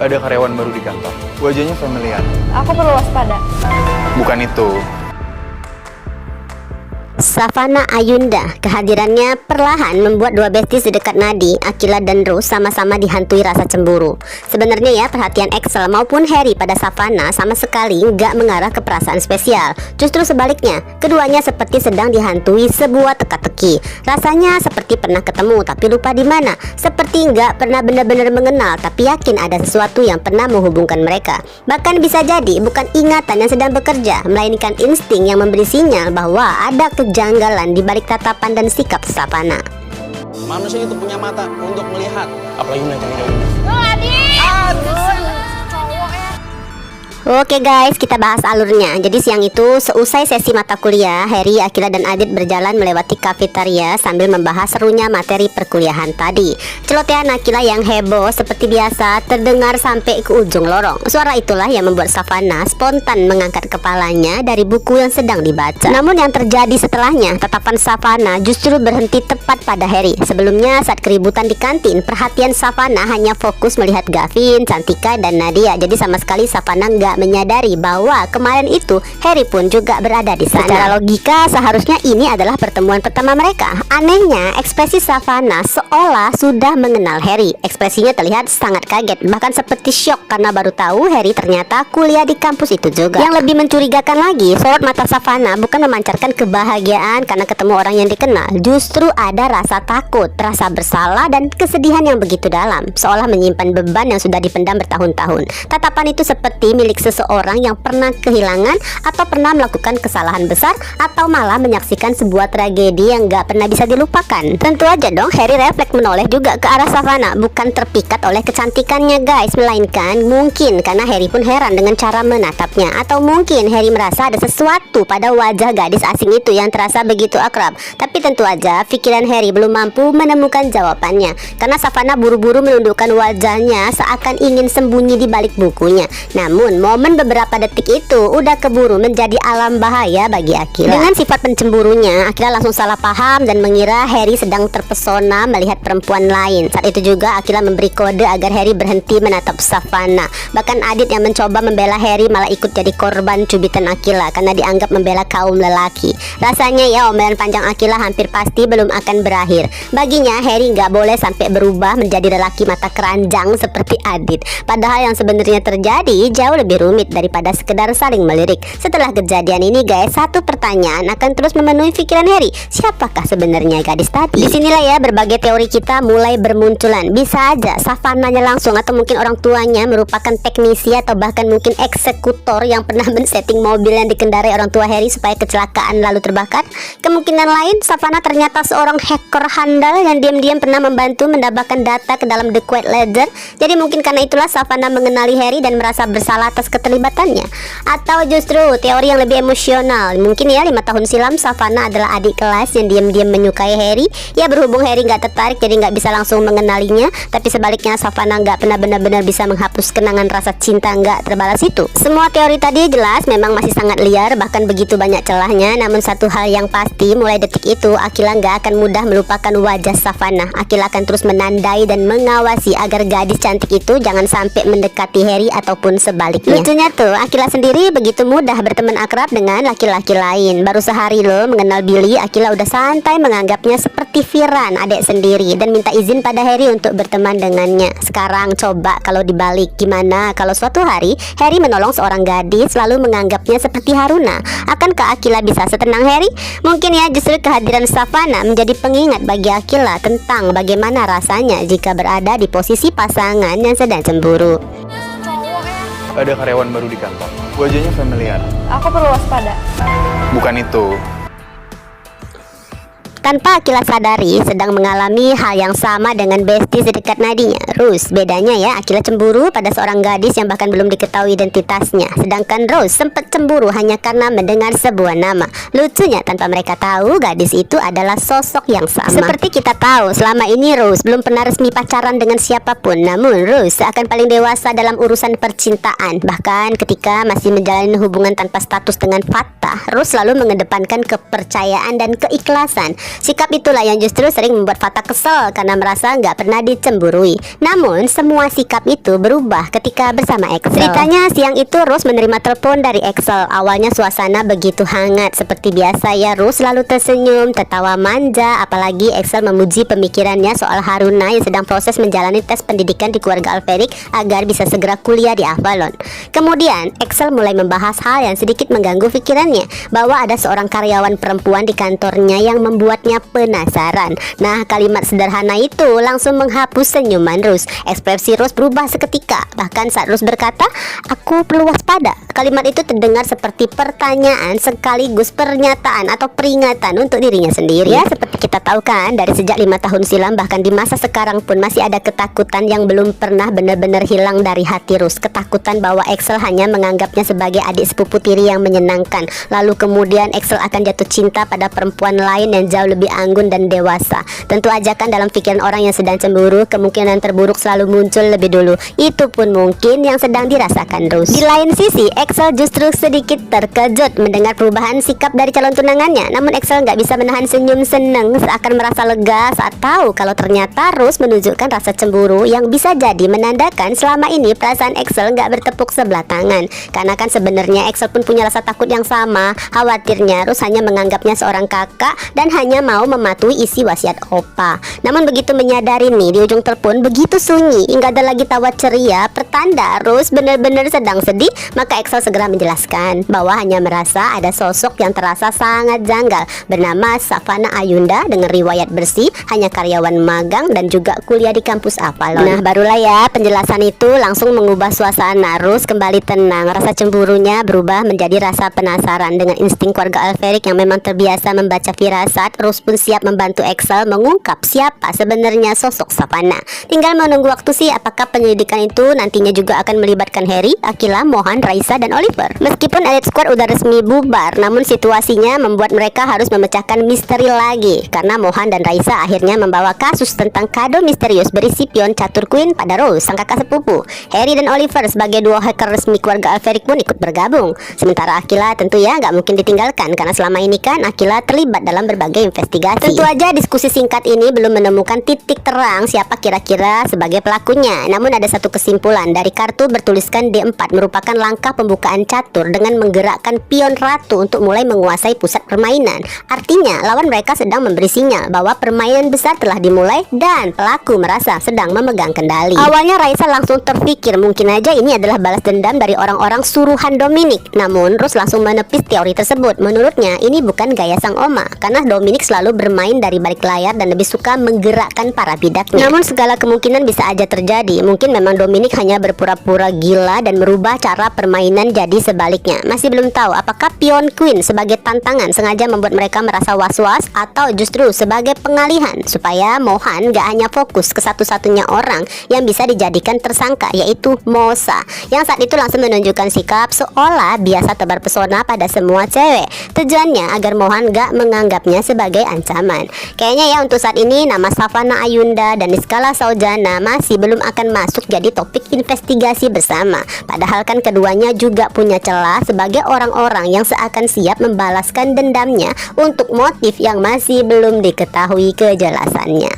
Ada karyawan baru di kantor. Wajahnya familiar. Aku perlu waspada. Bukan itu. Savana Ayunda, kehadirannya perlahan membuat dua besties di dekat nadi, Akila dan Rose, sama-sama dihantui rasa cemburu. Sebenarnya ya, perhatian Axel maupun Harry pada Savana sama sekali nggak mengarah ke perasaan spesial. Justru sebaliknya, keduanya seperti sedang dihantui sebuah teka-teki. Rasanya seperti pernah ketemu tapi lupa di mana, seperti nggak pernah benar-benar mengenal tapi yakin ada sesuatu yang pernah menghubungkan mereka. Bahkan bisa jadi bukan ingatan yang sedang bekerja, melainkan insting yang memberi sinyal bahwa ada kejanggalan di balik tatapan dan sikap Savana. Manusia itu punya mata untuk melihat, apalagi menangkap. Oke guys, kita bahas alurnya. Jadi siang itu, seusai sesi mata kuliah, Harry, Akila dan Adit berjalan melewati kafetaria sambil membahas serunya materi perkuliahan tadi. Celotehan Akila yang heboh seperti biasa terdengar sampai ke ujung lorong. Suara itulah yang membuat Savana spontan mengangkat kepalanya dari buku yang sedang dibaca. Namun yang terjadi setelahnya, tatapan Savana justru berhenti tepat pada Harry. Sebelumnya saat keributan di kantin, perhatian Savana hanya fokus melihat Gavin, Cantika dan Nadia. Jadi sama sekali Savana nggak menyadari bahwa kemarin itu Harry pun juga berada di sana. Secara logika seharusnya ini adalah pertemuan pertama mereka. Anehnya ekspresi Savana seolah sudah mengenal Harry. Ekspresinya terlihat sangat kaget, bahkan seperti syok karena baru tahu Harry ternyata kuliah di kampus itu juga. Yang lebih mencurigakan lagi, sorot mata Savana bukan memancarkan kebahagiaan karena ketemu orang yang dikenal. Justru ada rasa takut, rasa bersalah dan kesedihan yang begitu dalam, seolah menyimpan beban yang sudah dipendam bertahun-tahun. Tatapan itu seperti milik seseorang yang pernah kehilangan atau pernah melakukan kesalahan besar atau malah menyaksikan sebuah tragedi yang gak pernah bisa dilupakan. Tentu aja dong Harry refleks menoleh juga ke arah Savana, bukan terpikat oleh kecantikannya guys, melainkan mungkin karena Harry pun heran dengan cara menatapnya, atau mungkin Harry merasa ada sesuatu pada wajah gadis asing itu yang terasa begitu akrab. Tapi tentu aja pikiran Harry belum mampu menemukan jawabannya karena Savana buru-buru menundukkan wajahnya seakan ingin sembunyi di balik bukunya. Namun momen beberapa detik itu udah keburu menjadi alam bahaya bagi Akila. Dengan sifat pencemburunya, Akila langsung salah paham dan mengira Harry sedang terpesona melihat perempuan lain. Saat itu juga Akila memberi kode agar Harry berhenti menatap Savana. Bahkan Adit yang mencoba membela Harry malah ikut jadi korban cubitan Akila karena dianggap membela kaum lelaki. Rasanya ya omelan panjang Akila hampir pasti belum akan berakhir. Baginya Harry nggak boleh sampai berubah menjadi lelaki mata keranjang seperti Adit. Padahal yang sebenarnya terjadi jauh lebih rumit daripada sekedar saling melirik. Setelah kejadian ini guys, satu pertanyaan akan terus memenuhi pikiran Harry. Siapakah sebenarnya gadis tadi? Disinilah ya berbagai teori kita mulai bermunculan. Bisa aja Savananya langsung atau mungkin orang tuanya merupakan teknisi atau bahkan mungkin eksekutor yang pernah men-setting mobil yang dikendarai orang tua Harry supaya kecelakaan lalu terbakar. Kemungkinan lain Savana ternyata seorang hacker handal yang diam-diam pernah membantu mendapatkan data ke dalam The Quiet Ledger. Jadi mungkin karena itulah Savana mengenali Harry dan merasa bersalah atas keterlibatannya. Atau justru teori yang lebih emosional, mungkin ya 5 tahun silam Savana adalah adik kelas yang diam-diam menyukai Harry. Ya berhubung Harry nggak tertarik jadi nggak bisa langsung mengenalinya, tapi sebaliknya Savana nggak pernah benar-benar bisa menghapus kenangan rasa cinta nggak terbalas itu. Semua teori tadi jelas memang masih sangat liar, bahkan begitu banyak celahnya. Namun satu hal yang pasti, mulai detik itu Akila nggak akan mudah melupakan wajah Savana. Akila akan terus menandai dan mengawasi agar gadis cantik itu jangan sampai mendekati Harry ataupun sebaliknya. Lucunya tuh, Akila sendiri begitu mudah berteman akrab dengan laki-laki lain. Baru sehari loh mengenal Billy, Akila udah santai menganggapnya seperti Firan, adik sendiri, dan minta izin pada Harry untuk berteman dengannya. Sekarang coba kalau dibalik, gimana kalau suatu hari Harry menolong seorang gadis lalu menganggapnya seperti Haruna? Akankah Akila bisa setenang Harry? Mungkin ya justru kehadiran Savana menjadi pengingat bagi Akila tentang bagaimana rasanya jika berada di posisi pasangan yang sedang cemburu. Ada karyawan baru di kantor. Wajahnya familiar. Aku perlu waspada. Bukan itu. Tanpa Akila sadari sedang mengalami hal yang sama dengan besties di dekat nadinya, Rose. Bedanya ya, Akila cemburu pada seorang gadis yang bahkan belum diketahui identitasnya, sedangkan Rose sempat cemburu hanya karena mendengar sebuah nama. Lucunya tanpa mereka tahu gadis itu adalah sosok yang sama. Seperti kita tahu selama ini Rose belum pernah resmi pacaran dengan siapapun, namun Rose akan paling dewasa dalam urusan percintaan. Bahkan ketika masih menjalani hubungan tanpa status dengan Fatah, Rose selalu mengedepankan kepercayaan dan keikhlasan. Sikap itulah yang justru sering membuat Fatah kesal karena merasa nggak pernah dicemburui. Namun semua sikap itu berubah ketika bersama Excel. Ceritanya siang itu Rose menerima telepon dari Excel. Awalnya suasana begitu hangat. Seperti biasa ya, Rose selalu tersenyum, tertawa manja. Apalagi Excel memuji pemikirannya soal Haruna yang sedang proses menjalani tes pendidikan di keluarga Alferik agar bisa segera kuliah di Avalon. Kemudian Excel mulai membahas hal yang sedikit mengganggu pikirannya, bahwa ada seorang karyawan perempuan di kantornya yang membuatnya penasaran. Nah, kalimat sederhana itu langsung menghapus senyuman Rose. Ekspresi Rose berubah seketika. Bahkan saat Rose berkata, "Aku perlu waspada," kalimat itu terdengar seperti pertanyaan sekaligus pernyataan atau peringatan untuk dirinya sendiri. Ya, seperti kita tahu kan, dari sejak 5 tahun silam bahkan di masa sekarang pun masih ada ketakutan yang belum pernah benar-benar hilang dari hati Rose. Ketakutan bahwa Excel hanya menganggapnya sebagai adik sepupu tiri yang menyenangkan. Lalu kemudian Excel akan jatuh cinta pada perempuan lain yang jauh lebih anggun dan dewasa. Tentu aja kan dalam pikiran orang yang sedang cemburu, kemungkinan terburuk selalu muncul lebih dulu. Itu pun mungkin yang sedang dirasakan Rose. Di lain sisi, Excel justru sedikit terkejut mendengar perubahan sikap dari calon tunangannya. Namun Excel nggak bisa menahan senyum senang, seakan merasa lega saat tahu kalau ternyata Rose menunjukkan rasa cemburu yang bisa jadi menandakan selama ini perasaan Excel nggak bertepuk sebelah tangan. Karena kan sebenarnya Excel pun punya rasa takut yang sama. Khawatirnya Rose hanya menganggapnya seorang kakak dan hanya mau mematuhi isi wasiat opa. Namun begitu menyadari nih, di ujung telepon begitu sunyi, nggak ada lagi tawa ceria, pertanda Rose benar-benar sedang sedih. Maka Excel segera menjelaskan bahwa hanya merasa ada sosok yang terasa sangat janggal bernama Savana Ayunda dengan riwayat bersih, hanya karyawan magang dan juga kuliah di kampus Avalon. Nah, barulah ya penjelasan itu langsung mengubah suasana. Rose kembali tenang. Rasa cemburunya berubah menjadi rasa penasaran. Dengan insting keluarga Alferik yang memang terbiasa membaca firasat, Rose pun siap membantu Excel mengungkap siapa sebenarnya sosok Savana. Tinggal menunggu waktu sih, apakah penyelidikan itu nantinya juga akan melibatkan Harry, Akila, Mohan, Raisa, dan Oliver. Meskipun Elite Squad udah resmi bubar, namun situasinya membuat mereka harus memecahkan misteri lagi. Karena Mohan dan Raisa akhirnya membawa kasus tentang kado misterius berisi pion catur Queen pada Rose, sang kakak sepupu. Harry dan Oliver sebagai dua hacker resmi keluarga Alferik pun ikut bergabung. Sementara Akila tentu ya nggak mungkin ditinggalkan, karena selama ini kan Akila terlibat dalam berbagai investigasi. Tentu aja diskusi singkat ini belum menemukan titik terang siapa kira-kira sebagai pelakunya. Namun ada satu kesimpulan dari kartu bertuliskan D4 merupakan langkah pembukaan catur dengan menggerakkan pion ratu untuk mulai menguasai pusat permainan. Artinya lawan mereka sedang memberi sinyal bahwa permainan besar telah dimulai dan pelaku merasa sedang memegang kendali. Awalnya Raisa langsung terpikir mungkin aja ini adalah balas dendam dari orang-orang suruhan Dominic. Namun Rose langsung menepis teori tersebut. Menurutnya ini bukan gaya sang oma, karena Dominic selalu bermain dari balik layar dan lebih suka menggerakkan para bidaknya. Namun segala kemungkinan bisa aja terjadi. Mungkin memang Dominic hanya berpura-pura gila dan merubah cara permainan jadi sebaliknya. Masih belum tahu apakah pion Queen sebagai tantangan sengaja membuat mereka merasa was-was atau justru sebagai pengalihan supaya Mohan gak hanya fokus ke satu-satunya orang yang bisa dijadikan tersangka, yaitu Mosa, yang saat itu langsung menunjukkan sikap seolah biasa tebar pesona pada semua cewek. Tujuannya agar Mohan gak menganggapnya sebagai ancaman. Kayaknya ya untuk saat ini nama Savana Ayunda dan Niskala Saujana masih belum akan masuk jadi topik investigasi bersama. Padahal kan keduanya juga punya celah sebagai orang-orang yang seakan siap membalaskan dendamnya untuk motif yang masih belum diketahui kejelasannya.